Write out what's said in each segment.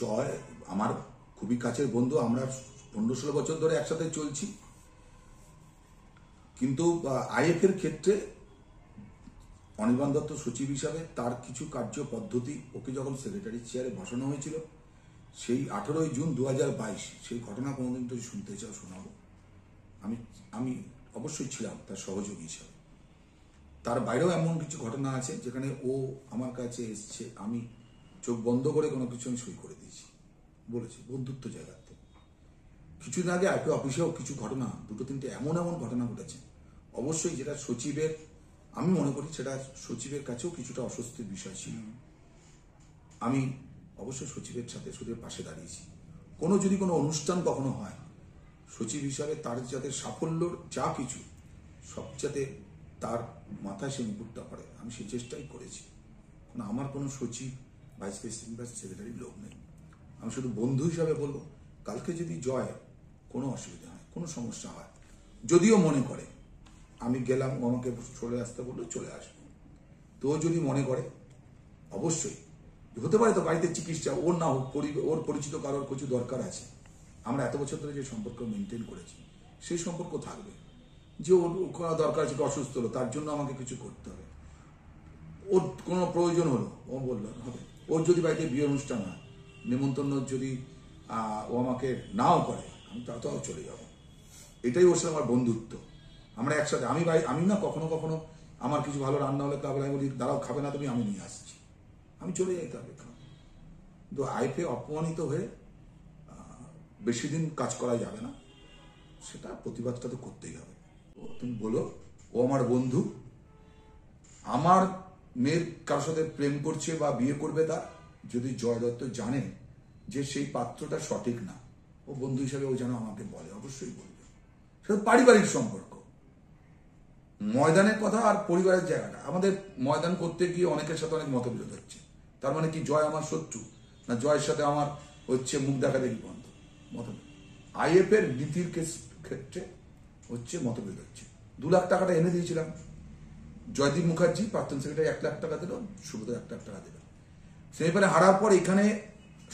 জয় আমার খুবই কাছের বন্ধু, আমরা 15-16 বছর ধরে একসাথে চলছি। কিন্তু আইএফের ক্ষেত্রে অনির্বাণ দত্ত সচিব হিসাবে তার কিছু কার্য পদ্ধতি, ওকে যখন সেক্রেটারি চেয়ারে বসানো হয়েছিল সেই 18ই জুন 2022, সেই ঘটনা কোনোদিন যদি শুনতে চাও শোনাবো। আমি অবশ্যই ছিলাম তার সহযোগী হিসাবে। তার বাইরেও এমন কিছু ঘটনা আছে যেখানে ও আমার কাছে এসছে, আমি চোখ বন্ধ করে কোনো কিছু আমি সই করে দিয়েছি, বলেছি বন্ধুত্ব জায়গাতে। কিছুদিন আগে আইপি অফিসেও কিছু ঘটনা, 2-3টে এমন ঘটনা ঘটেছে। অবশ্যই যেটা সচিবের, আমি মনে করি সেটা সচিবের কাছেও কিছুটা অস্বস্তির বিষয় ছিল। আমি অবশ্যই সচিবের পাশে দাঁড়িয়েছি। যদি কোনো অনুষ্ঠান কখনো হয়, সচিব হিসাবে তার যাতে সাফল্যর যা কিছু সব যাতে তার মাথায় সে মুকুটটা পড়ে, আমি সেই চেষ্টাই করেছি। আমার কোনো সচিব, ভাইস প্রেসিডেন্ট বা সেক্রেটারি লোক নেই। আমি শুধু বন্ধু হিসাবে বলবো, কালকে যদি জয় কোনো অসুবিধা হয়, কোনো সমস্যা হয়, যদিও মনে করে আমি গেলাম, ও আমাকে চলে আসতে বললো, চলে আসবো। তো যদি মনে করে, অবশ্যই হতে পারে তো বাড়িতে চিকিৎসা, ওর না হোক, ওর পরিচিত কারোর কিছু দরকার আছে। আমরা এত বছর ধরে যে সম্পর্ক মেনটেন করেছি সেই সম্পর্ক থাকবে। যে ওর কোনো দরকার আছে, অসুস্থ হলো, তার জন্য আমাকে কিছু করতে হবে, ওর কোনো প্রয়োজন হলো, ও বললো হবে। ওর যদি বাড়িতে বিয়ে অনুষ্ঠান হয়, নেমন্তন্ন যদি ও আমাকে নাও করে, আমি তাও চলে যাব। এটাই ওর সাথে আমার বন্ধুত্ব। আমরা একসাথে, আমি না কখনো আমার কিছু ভালো রান্না হলে ক্লাবে আমি বলি দাঁড়াও, খাবে না তুমি, আমি নিয়ে আসছি, আমি চলে যাইতে হবে। কিন্তু আইপে অপমানিত হয়ে বেশি দিন কাজ করা যাবে না, সেটা প্রতিবাদটা তো করতেই হবে। তুমি বলো, ও আমার বন্ধু, আমার মেয়ের কারোর সাথে প্রেম করছে বা বিয়ে করবে, তার যদি জয় দত্ত জানে যে সেই পাত্রটা সঠিক না, ও বন্ধু হিসাবে ও যেন আমাকে বলে, অবশ্যই বলবে। সেটা পারিবারিক সম্পর্ক। ময়দানের কথা আর পরিবারের জায়গাটা, আমাদের ময়দান করতে গিয়ে অনেকের সাথে অনেক মতবিরোধ হচ্ছে। তার মানে কি জয় আমার শত্রু, না জয়ের সাথে আমার হচ্ছে মুখ দেখা দেখি বন্ধ? মতবিরোধ আইএফ এর নীতির ক্ষেত্রে হচ্ছে মতবিরোধ হচ্ছে। 2 লাখ টাকাটা এনে দিয়েছিলাম, জয়দীপ মুখার্জি প্রাক্তন সেক্রেটারি 1 লাখ টাকা দিল, সুবোধ 1 লাখ টাকা দিল। সেমিফাইনালে হারার পর এখানে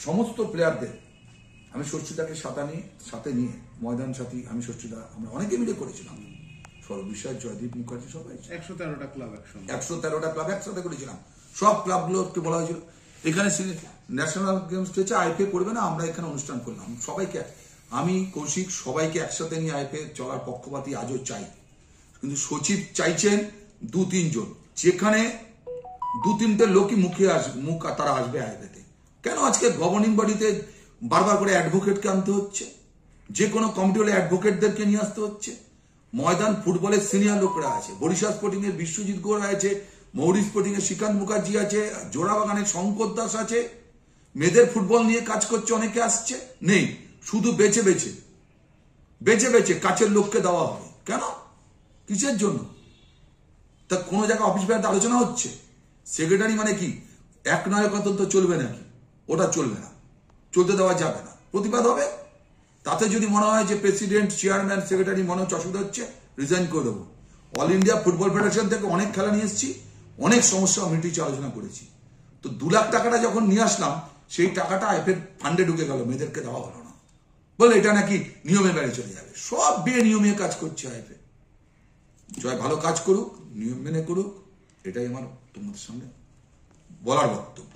সমস্ত প্লেয়ারদের আমি ষষ্ঠীদাকে সাথে নিয়ে ময়দান সাথী, আমি ষষ্ঠীদা, আমরা অনেকে মিলে করেছিলাম। সর্ববিশ্বাস, জয়দীপ মুখার্জি, সবাই 113টা ক্লাব 113টা ক্লাব একসাথে করেছিলাম। সব ক্লাবগুলোকে বলা হয়েছিল এখানে ন্যাশনাল গেমস হচ্ছে, আইপি করবে না, আমরা এখানে অনুষ্ঠান করলাম। সবাইকে, আমি কৌশিক, সবাইকে একসাথে নিয়ে আইপি চলার পক্ষপাতী আজও চাই। কিন্তু সচিব চাইছেন 2-3 জন, যেখানে 2-3টে লোকই মুখ তারা আসবে আইপিতে। কেন আজকে গভর্নিং বডিতে বারবার করে অ্যাডভোকেটকে আনতে হচ্ছে? যে কোনো কমিটি হলে অ্যাডভোকেটদেরকে নিয়ে আসতে হচ্ছে। ময়দান ফুটবলের সিনিয়র লোকরা আছে, বরিশাল স্পোর্টিং এর বিশ্বজিৎ গোড়া আছে, মৌরি স্পোর্টিং এর শ্রীকান্ত মুখার্জি আছে, জোড়াবাগানের শঙ্কর দাস আছে। মেয়েদের ফুটবল নিয়ে কাজ করছে, অনেকে আসছে। নেই, শুধু বেছে বেছে কাছের লোককে দেওয়া হবে। কেন? কিসের জন্য? তা কোনো জায়গায় অফিস বেড়াতে আলোচনা হচ্ছে? সেক্রেটারি মানে কি এক নায়কতন্ত্র চলবে নাকি? ওটা চলবে না, চলতে দেওয়া যাবে না। প্রতিবাদ হবে। তাতে যদি মনে হয় যে প্রেসিডেন্ট, চেয়ারম্যান, সেক্রেটারি মনে হচ্ছে অসুবিধা হচ্ছে, রিজাইন করে দেবো। অল ইন্ডিয়া ফুটবল ফেডারেশন থেকে অনেক খেলা নিয়ে এসেছি, অনেক সমস্যা মিটিয়ে আলোচনা করেছি। তো 2 লাখ টাকাটা যখন নিয়ে আসলাম, সেই টাকাটা আইপিএল ফান্ডে ঢুকে গেল, মেয়েদেরকে দেওয়া হলো না, বলে এটা নাকি নিয়মে বেড়ে চলে যাবে। সব বেনিয়মে কাজ করছে আইপিএল। জয় ভালো কাজ করুক, নিয়ম মেনে করুক, এটাই আমার তোমাদের সামনে বলার বক্তব্য।